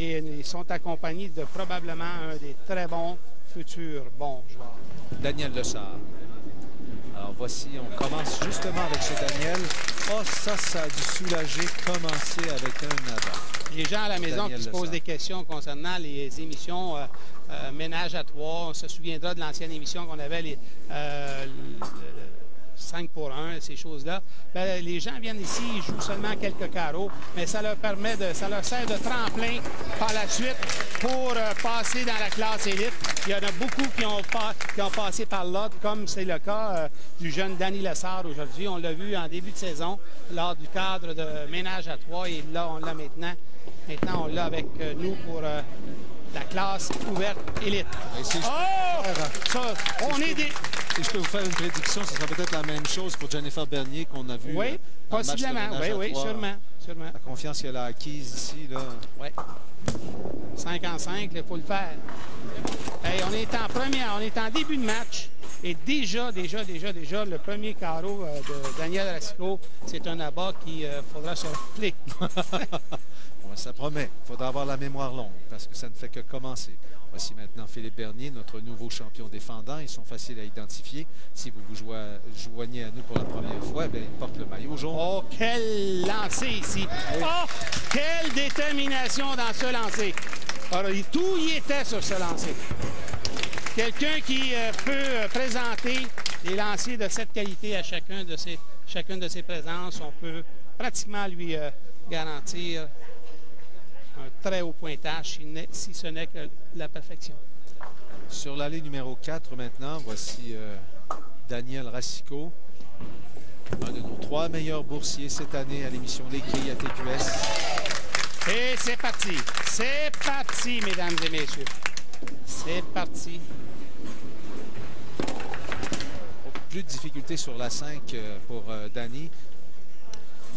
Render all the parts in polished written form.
Et ils sont accompagnés de probablement un des très bons futurs bons joueurs. Daniel Lessard. Alors voici, on commence justement avec ce Daniel. Oh, ça a dû soulager commencer avec un abat. Les gens à la maison qui se posent des questions concernant les émissions Ménage à 3, on se souviendra de l'ancienne émission qu'on avait, les 5 pour 1, ces choses-là. Bien, les gens viennent ici, ils jouent seulement quelques carreaux, mais ça leur permet ça leur sert de tremplin par la suite pour passer dans la classe élite. Il y en a beaucoup qui ont passé par là, comme c'est le cas du jeune Danny Lessard aujourd'hui. On l'a vu en début de saison lors du cadre de Ménage à 3 et là, on l'a maintenant. Maintenant, on l'a avec nous pour la classe ouverte élite. Si je peux vous faire une prédiction, ce sera peut-être la même chose pour Jennifer Bernier qu'on a vu. Oui, possiblement. Oui, sûrement. La confiance qu'elle a acquise ici, là. Oui. 5 en 5, il faut le faire. Hey, on est en première, on est en début de match. Et déjà, le premier carreau de Daniel Racicot, c'est un abat qu'il faudra se rappeler. Ça promet. Il faudra avoir la mémoire longue parce que ça ne fait que commencer. Voici maintenant Philippe Bernier, notre nouveau champion défendant. Ils sont faciles à identifier. Si vous vous joignez à nous pour la première fois, bien, il porte le maillot jaune. Oh, quel lancer ici! Oh, quelle détermination dans ce lancer! Alors, tout y était sur ce lancer. Quelqu'un qui peut présenter des lancers de cette qualité à chacune de ses présences, on peut pratiquement lui garantir un très haut pointage, si ce n'est que la perfection. Sur l'allée numéro 4 maintenant, voici Daniel Racicot, un de nos 3 meilleurs boursiers cette année à l'émission Les Quilles à TQS. Et c'est parti, mesdames et messieurs. C'est parti. Plus de difficultés sur la 5 pour Danny.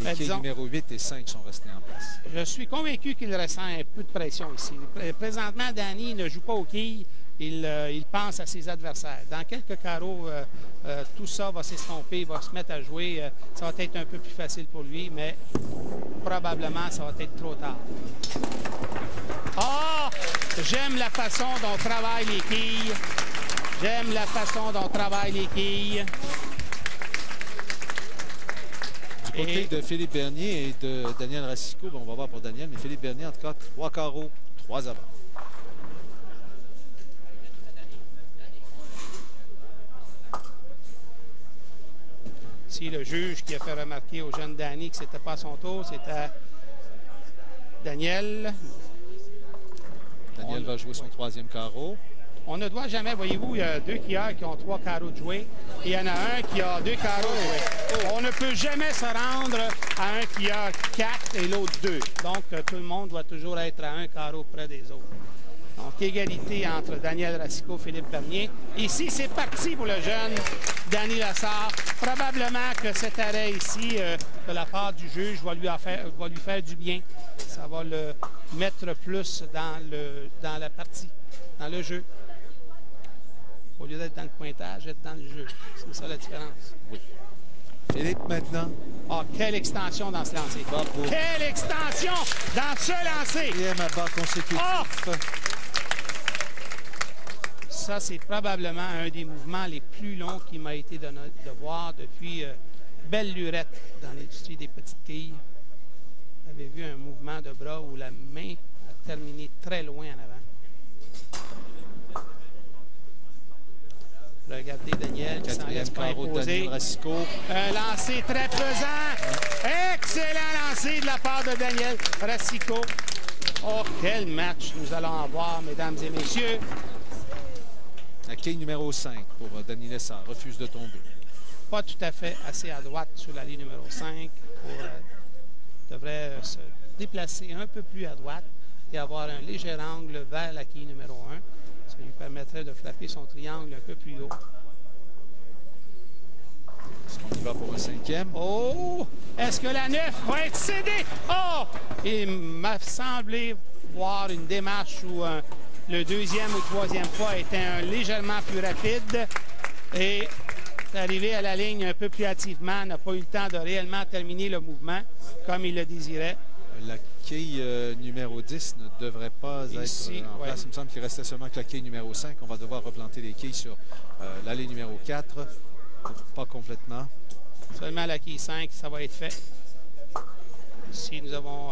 Les quilles numéro 8 et 5 sont restés en place. Je suis convaincu qu'il ressent un peu de pression ici. Présentement, Danny ne joue pas aux quilles. Il pense à ses adversaires. Dans quelques carreaux, tout ça va s'estomper, il va se mettre à jouer. Ça va être un peu plus facile pour lui, mais probablement, ça va être trop tard. Ah! J'aime la façon dont travaillent les quilles. J'aime la façon dont travaillent les quilles. Du côté de Philippe Bernier et de Daniel Racicot, on va voir pour Daniel, mais Philippe Bernier, en tout cas, 3 carreaux, 3 abats. Si le juge qui a fait remarquer au jeune Danny que ce n'était pas son tour, c'était Daniel. Daniel va jouer son 3e carreau. On ne doit jamais, voyez-vous, il y a 2 quilleurs qui ont 3 carreaux de jouer et il y en a un qui a 2 carreaux de jouer. On ne peut jamais se rendre à un qui a 4 et l'autre 2. Donc, tout le monde doit toujours être à un carreau près des autres. Donc, égalité entre Daniel Racicot et Philippe Bernier. Ici, c'est parti pour le jeune Danny Lessard. Probablement que cet arrêt ici, de la part du juge, va lui faire du bien. Ça va le mettre plus dans la partie, dans le jeu. Au lieu d'être dans le pointage, être dans le jeu. C'est ça la différence. Oui. Philippe maintenant. Ah, quelle extension dans ce lancer. Quelle extension dans ce lancer. 4e abat consécutif. Oh! Ça, c'est probablement un des mouvements les plus longs qui m'a été donné de voir depuis belle lurette dans l'industrie des petites quilles. Vous avez vu un mouvement de bras où la main a terminé très loin en avant. Regardez Daniel qui s'en laisse pas imposer. Un lancer très pesant. Excellent lancer de la part de Daniel Racicot. Oh, quel match nous allons avoir, mesdames et messieurs. La quille numéro 5 pour Danny Lessard. Refuse de tomber. Pas tout à fait assez à droite sur la ligne numéro 5. Devrait se déplacer un peu plus à droite et avoir un léger angle vers la quille numéro 1. Ça lui permettrait de frapper son triangle un peu plus haut. Est-ce qu'on y va pour un 5e? Oh! Est-ce que la 9 va être cédée? Oh! Il m'a semblé voir une démarche où le 2e ou 3e pas était légèrement plus rapide et est arrivé à la ligne un peu plus hâtivement, n'a pas eu le temps de réellement terminer le mouvement comme il le désirait. quai numéro 10 ne devrait pas Ici, être en place. Il me semble qu'il restait seulement que le quai numéro 5. On va devoir replanter les quais sur l'allée numéro 4. Pas complètement. Seulement la quai 5, ça va être fait. Ici, nous avons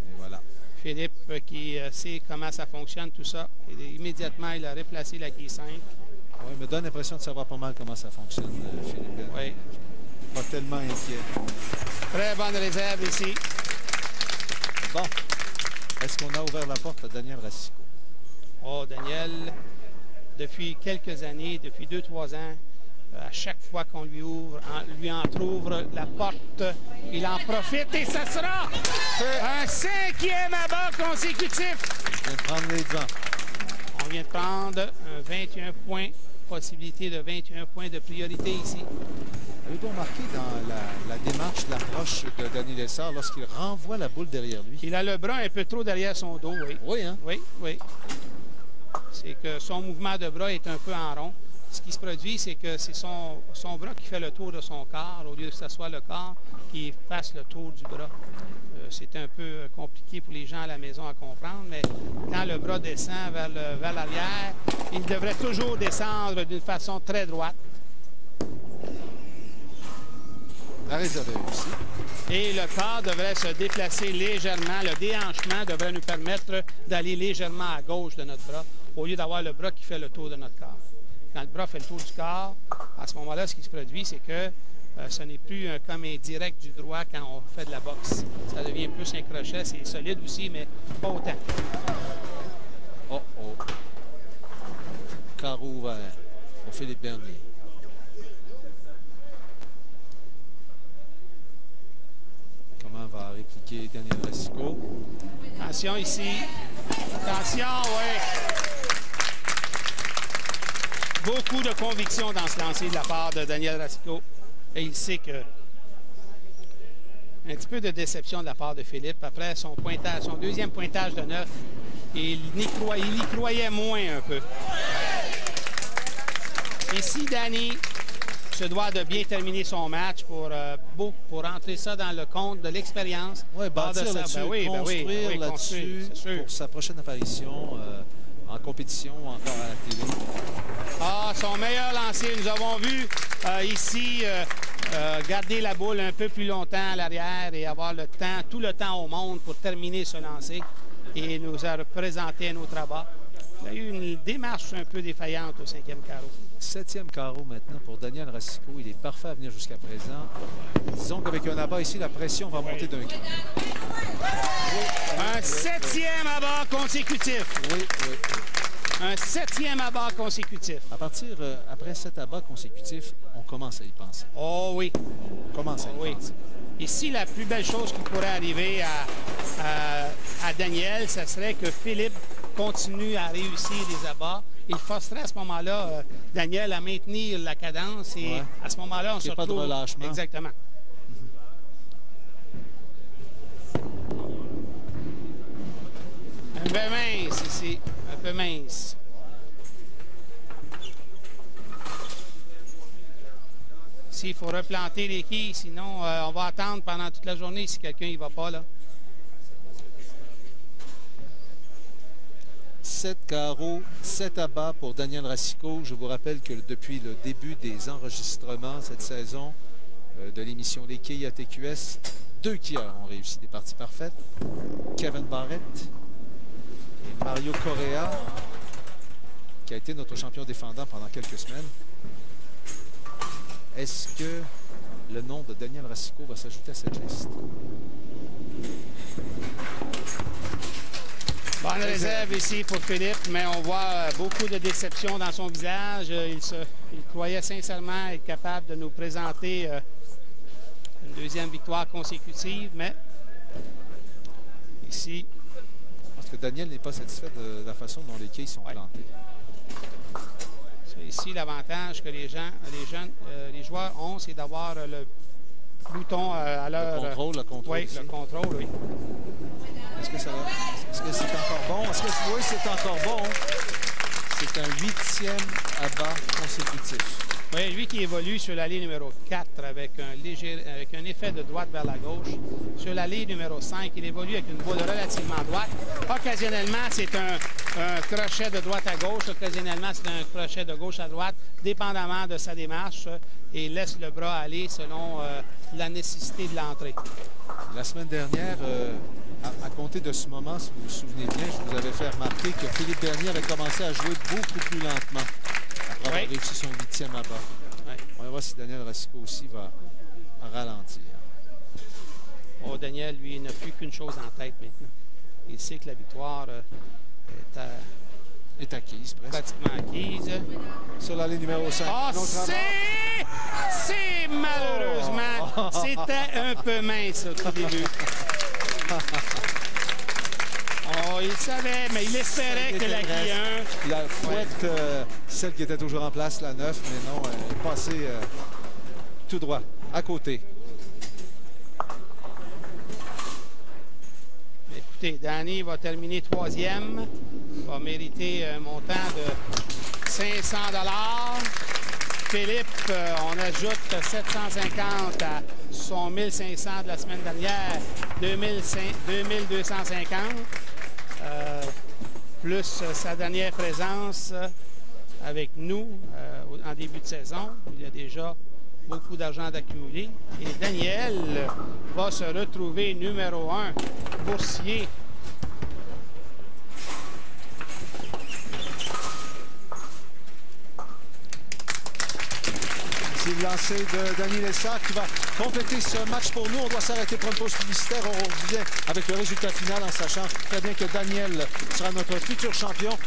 Et voilà. Philippe qui sait comment ça fonctionne, tout ça. Et immédiatement, il a replacé la quai 5. Oui, il me donne l'impression de savoir pas mal comment ça fonctionne, Philippe. Oui. Pas tellement inquiet. Très bonne réserve ici. Bon. Est-ce qu'on a ouvert la porte à Daniel Racicot? Oh, Daniel, depuis quelques années, depuis 2-3 ans, à chaque fois qu'on lui entrouvre la porte, il en profite et ça sera un 5e abat consécutif. Je viens de prendre les devants. On vient de prendre un 21 points, possibilité de 21 points de priorité ici. Avez-vous remarqué dans la démarche, l'approche de Daniel Essard lorsqu'il renvoie la boule derrière lui? Il a le bras un peu trop derrière son dos, oui. Oui, hein? Oui, oui. C'est que son mouvement de bras est un peu en rond. Ce qui se produit, c'est que c'est son bras qui fait le tour de son corps, au lieu que ce soit le corps qui fasse le tour du bras. C'est un peu compliqué pour les gens à la maison à comprendre, mais quand le bras descend vers l'arrière, il devrait toujours descendre d'une façon très droite. La réserve est réussie. Et le corps devrait se déplacer légèrement. Le déhanchement devrait nous permettre d'aller légèrement à gauche de notre bras, au lieu d'avoir le bras qui fait le tour de notre corps. Quand le bras fait le tour du corps, à ce moment-là, ce qui se produit, c'est que ce n'est plus comme un direct du droit quand on fait de la boxe. Ça devient plus un crochet. C'est solide aussi, mais pas autant. Oh, oh. Carreau ouvert pour Philippe Bernier. Comment va répliquer Daniel Racicot? Attention ici. Attention, oui. Beaucoup de conviction dans ce lancer de la part de Daniel Racicot. Et il sait que un petit peu de déception de la part de Philippe. Après son pointage, son deuxième pointage de 9, il y croyait moins un peu. Ici, Danny se doit de bien terminer son match pour rentrer ça dans le compte de l'expérience. Oui, bâtir là-dessus, construire là-dessus pour sa prochaine apparition en compétition ou encore à la télé. Ah, son meilleur lancer. Nous avons vu ici garder la boule un peu plus longtemps à l'arrière et avoir le temps, tout le temps au monde pour terminer ce lancer et nous a représenté un autre abat. Il y a eu une démarche un peu défaillante au 5e carreau. 7e carreau maintenant pour Daniel Racicot. Il est parfait à venir jusqu'à présent. Disons qu'avec un abat ici, la pression va monter d'un cran. Un 7e abat consécutif. Oui, oui, oui. Un 7e abat consécutif. À partir, après 7 abats consécutifs, on commence à y penser. Oh oui. On commence à y penser. Ici, la plus belle chose qui pourrait arriver à Daniel, ce serait que Philippe continue à réussir les abats. Il forcerait à ce moment-là Daniel à maintenir la cadence et à ce moment-là, on se retrouve... Il n'y a pas de relâchement. Exactement. Un peu mince ici. Un peu mince. Ici, il faut replanter les quilles, sinon on va attendre pendant toute la journée si quelqu'un n'y va pas, là. 7 carreaux, 7 abats pour Daniel Racicot. Je vous rappelle que depuis le début des enregistrements cette saison de l'émission Les Quilles à TQS, 2 quilleurs ont réussi des parties parfaites. Kevin Barrett et Mario Correa, qui a été notre champion défendant pendant quelques semaines. Est-ce que le nom de Daniel Racicot va s'ajouter à cette liste? Bonne réserve ici pour Philippe, mais on voit beaucoup de déception dans son visage. Il croyait sincèrement être capable de nous présenter une deuxième victoire consécutive, mais ici... Parce que Daniel n'est pas satisfait de la façon dont les quilles sont plantées. C'est ici l'avantage que les joueurs ont, c'est d'avoir le bouton à leur... Le contrôle oui, ici. Le contrôle, oui. Est-ce que c'est encore bon? Oui, c'est encore bon. C'est un 8e abat consécutif. Oui, lui qui évolue sur l'allée numéro 4 avec un effet de droite vers la gauche. Sur l'allée numéro 5, il évolue avec une boule relativement droite. Occasionnellement, c'est un crochet de droite à gauche. Occasionnellement, c'est un crochet de gauche à droite, dépendamment de sa démarche, et laisse le bras aller selon la nécessité de l'entrée. La semaine dernière, à compter de ce moment, si vous vous souvenez bien, je vous avais fait remarquer que Philippe Bernier avait commencé à jouer beaucoup plus lentement après avoir réussi son 8e à bas. Oui. On va voir si Daniel Racicot aussi va ralentir. Oh, Daniel, lui, il n'a plus qu'une chose en tête maintenant. Il sait que la victoire est acquise, presque. Pratiquement acquise. Sur l'allée numéro 5. Ah, c'est malheureusement, c'était un peu mince au tout début. Oh, il savait, mais il espérait que la Guy 1... La fouette, celle qui était toujours en place, la 9, mais non, elle est passée tout droit, à côté. Écoutez, Danny va terminer 3e, va mériter un montant de 500 $. Philippe, on ajoute 750 à son 1500 de la semaine dernière, 2250, plus sa dernière présence avec nous en début de saison. Il y a déjà beaucoup d'argent d'accumuler. Et Daniel va se retrouver numéro 1, boursier. C'est le lancer de Danny Lessard qui va compléter ce match pour nous. On doit s'arrêter pour une pause publicitaire. On revient avec le résultat final en sachant très bien que Daniel sera notre futur champion.